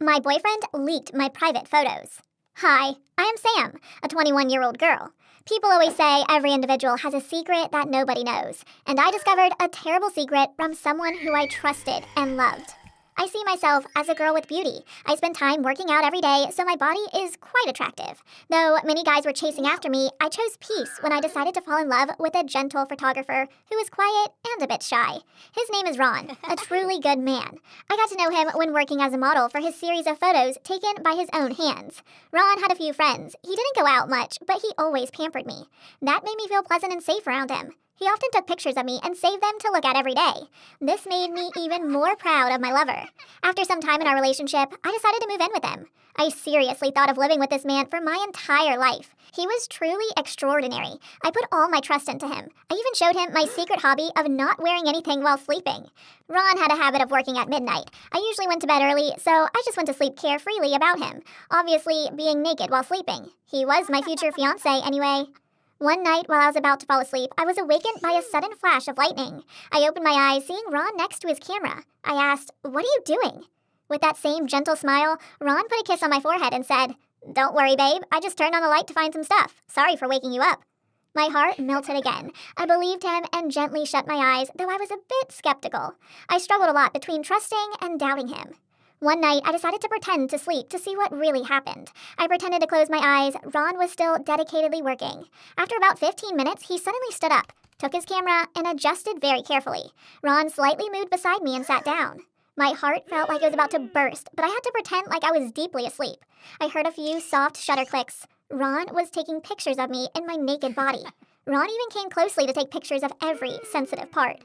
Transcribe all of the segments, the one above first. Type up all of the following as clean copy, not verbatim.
My boyfriend leaked my private photos. Hi, I am Sam, a 21-year-old girl. People always say every individual has a secret that nobody knows, and I discovered a terrible secret from someone who I trusted and loved. I see myself as a girl with beauty. I spend time working out every day, so my body is quite attractive. Though many guys were chasing after me, I chose peace when I decided to fall in love with a gentle photographer who is quiet and a bit shy. His name is Ron, a truly good man. I got to know him when working as a model for his series of photos taken by his own hands. Ron had a few friends. He didn't go out much, but he always pampered me. That made me feel pleasant and safe around him. He often took pictures of me and saved them to look at every day. This made me even more proud of my lover. After some time in our relationship, I decided to move in with him. I seriously thought of living with this man for my entire life. He was truly extraordinary. I put all my trust into him. I even showed him my secret hobby of not wearing anything while sleeping. Ron had a habit of working at midnight. I usually went to bed early, so I just went to sleep carefreely about him, obviously being naked while sleeping. He was my future fiancé anyway. One night, while I was about to fall asleep, I was awakened by a sudden flash of lightning. I opened my eyes, seeing Ron next to his camera. I asked, "What are you doing?" With that same gentle smile, Ron put a kiss on my forehead and said, "Don't worry, babe. I just turned on the light to find some stuff. Sorry for waking you up." My heart melted again. I believed him and gently shut my eyes, though I was a bit skeptical. I struggled a lot between trusting and doubting him. One night, I decided to pretend to sleep to see what really happened. I pretended to close my eyes. Ron was still dedicatedly working. After about 15 minutes, he suddenly stood up, took his camera, and adjusted very carefully. Ron slightly moved beside me and sat down. My heart felt like it was about to burst, but I had to pretend like I was deeply asleep. I heard a few soft shutter clicks. Ron was taking pictures of me in my naked body. Ron even came closely to take pictures of every sensitive part.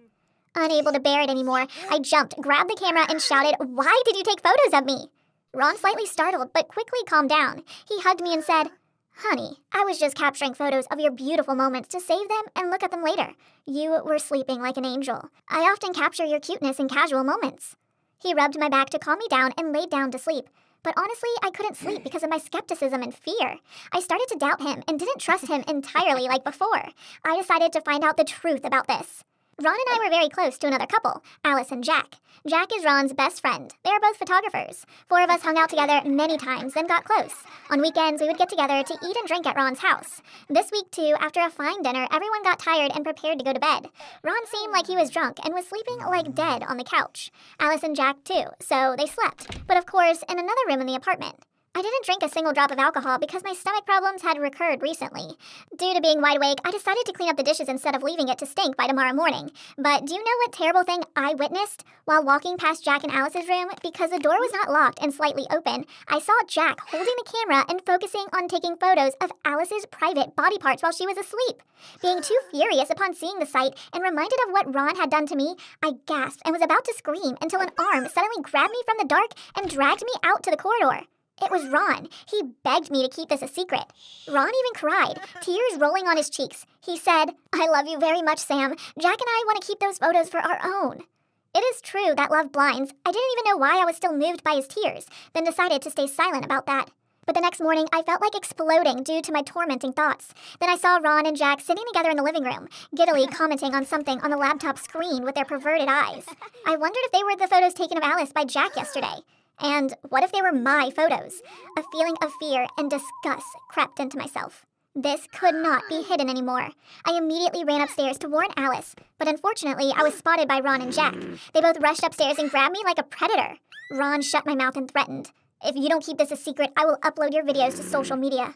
Unable to bear it anymore, I jumped, grabbed the camera, and shouted, "Why did you take photos of me?" Ron slightly startled, but quickly calmed down. He hugged me and said, "Honey, I was just capturing photos of your beautiful moments to save them and look at them later. You were sleeping like an angel. I often capture your cuteness in casual moments." He rubbed my back to calm me down and laid down to sleep. But honestly, I couldn't sleep because of my skepticism and fear. I started to doubt him and didn't trust him entirely like before. I decided to find out the truth about this. Ron and I were very close to another couple, Alice and Jack. Jack is Ron's best friend. They are both photographers. 4 of us hung out together many times, then got close. On weekends, we would get together to eat and drink at Ron's house. This week, too, after a fine dinner, everyone got tired and prepared to go to bed. Ron seemed like he was drunk and was sleeping like dead on the couch. Alice and Jack, too, so they slept. But of course, in another room in the apartment. I didn't drink a single drop of alcohol because my stomach problems had recurred recently. Due to being wide awake, I decided to clean up the dishes instead of leaving it to stink by tomorrow morning. But do you know what terrible thing I witnessed? While walking past Jack and Alice's room, because the door was not locked and slightly open, I saw Jack holding the camera and focusing on taking photos of Alice's private body parts while she was asleep. Being too furious upon seeing the sight and reminded of what Ron had done to me, I gasped and was about to scream until an arm suddenly grabbed me from the dark and dragged me out to the corridor. It was Ron. He begged me to keep this a secret. Ron even cried, tears rolling on his cheeks. He said, "I love you very much, Sam. Jack and I want to keep those photos for our own." It is true that love blinds. I didn't even know why I was still moved by his tears, then decided to stay silent about that. But the next morning, I felt like exploding due to my tormenting thoughts. Then I saw Ron and Jack sitting together in the living room, giddily commenting on something on the laptop screen with their perverted eyes. I wondered if they were the photos taken of Alice by Jack yesterday. And what if they were my photos? A feeling of fear and disgust crept into myself. This could not be hidden anymore. I immediately ran upstairs to warn Alice, but unfortunately, I was spotted by Ron and Jack. They both rushed upstairs and grabbed me like a predator. Ron shut my mouth and threatened, "If you don't keep this a secret, I will upload your videos to social media."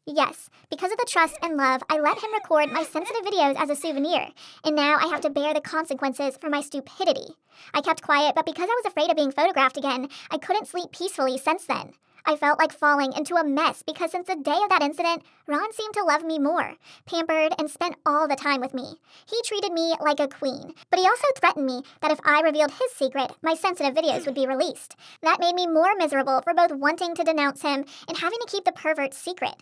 Yes, because of the trust and love, I let him record my sensitive videos as a souvenir, and now I have to bear the consequences for my stupidity. I kept quiet, but because I was afraid of being photographed again, I couldn't sleep peacefully since then. I felt like falling into a mess because since the day of that incident, Ron seemed to love me more, pampered, and spent all the time with me. He treated me like a queen, but he also threatened me that if I revealed his secret, my sensitive videos would be released. That made me more miserable for both wanting to denounce him and having to keep the pervert's secret.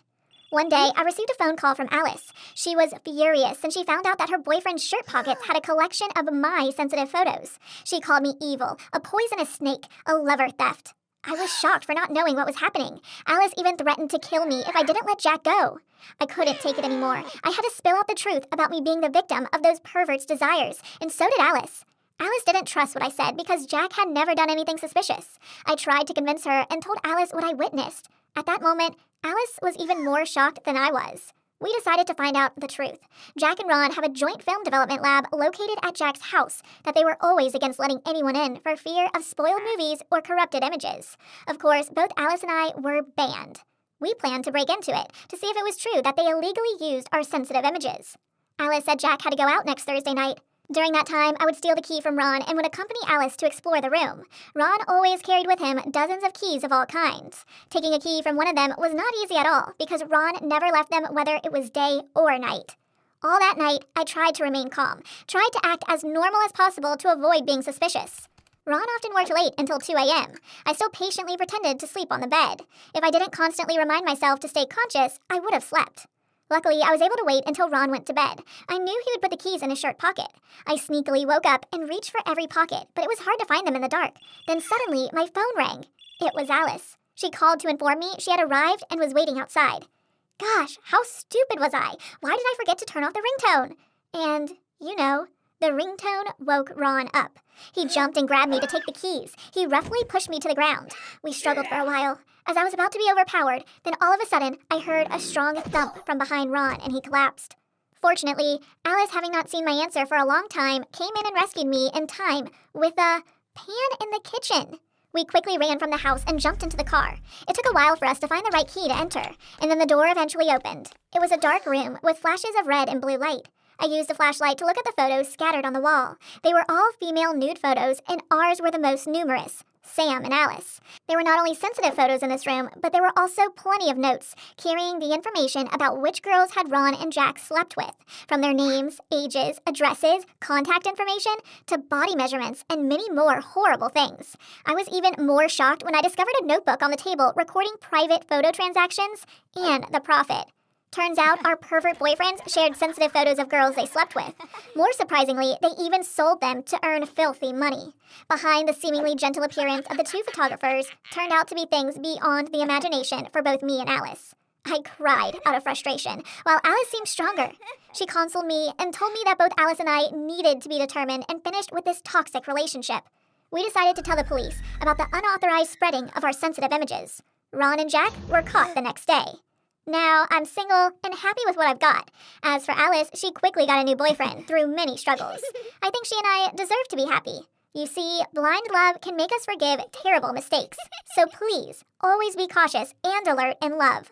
One day, I received a phone call from Alice. She was furious since she found out that her boyfriend's shirt pockets had a collection of my sensitive photos. She called me evil, a poisonous snake, a lover theft. I was shocked for not knowing what was happening. Alice even threatened to kill me if I didn't let Jack go. I couldn't take it anymore. I had to spill out the truth about me being the victim of those perverts' desires, and so did Alice. Alice didn't trust what I said because Jack had never done anything suspicious. I tried to convince her and told Alice what I witnessed. At that moment, Alice was even more shocked than I was. We decided to find out the truth. Jack and Ron have a joint film development lab located at Jack's house that they were always against letting anyone in for fear of spoiled movies or corrupted images. Of course, both Alice and I were banned. We planned to break into it to see if it was true that they illegally used our sensitive images. Alice said Jack had to go out next Thursday night. During that time, I would steal the key from Ron and would accompany Alice to explore the room. Ron always carried with him dozens of keys of all kinds. Taking a key from one of them was not easy at all because Ron never left them whether it was day or night. All that night, I tried to remain calm, tried to act as normal as possible to avoid being suspicious. Ron often worked late until 2 a.m. I still patiently pretended to sleep on the bed. If I didn't constantly remind myself to stay conscious, I would have slept. Luckily, I was able to wait until Ron went to bed. I knew he would put the keys in his shirt pocket. I sneakily woke up and reached for every pocket, but it was hard to find them in the dark. Then suddenly, my phone rang. It was Alice. She called to inform me she had arrived and was waiting outside. Gosh, how stupid was I? Why did I forget to turn off the ringtone? And, the ringtone woke Ron up. He jumped and grabbed me to take the keys. He roughly pushed me to the ground. We struggled for a while. As I was about to be overpowered, then all of a sudden, I heard a strong thump from behind Ron and he collapsed. Fortunately, Alice, having not seen my answer for a long time, came in and rescued me in time with a pan in the kitchen. We quickly ran from the house and jumped into the car. It took a while for us to find the right key to enter, and then the door eventually opened. It was a dark room with flashes of red and blue light. I used a flashlight to look at the photos scattered on the wall. They were all female nude photos, and ours were the most numerous. Sam and Alice. There were not only sensitive photos in this room, but there were also plenty of notes carrying the information about which girls had Ron and Jack slept with, from their names, ages, addresses, contact information, to body measurements, and many more horrible things. I was even more shocked when I discovered a notebook on the table recording private photo transactions and the profit. Turns out our pervert boyfriends shared sensitive photos of girls they slept with. More surprisingly, they even sold them to earn filthy money. Behind the seemingly gentle appearance of the two photographers turned out to be things beyond the imagination for both me and Alice. I cried out of frustration, while Alice seemed stronger. She consoled me and told me that both Alice and I needed to be determined and finished with this toxic relationship. We decided to tell the police about the unauthorized spreading of our sensitive images. Ron and Jack were caught the next day. Now, I'm single and happy with what I've got. As for Alice, she quickly got a new boyfriend through many struggles. I think she and I deserve to be happy. You see, blind love can make us forgive terrible mistakes. So please, always be cautious and alert in love.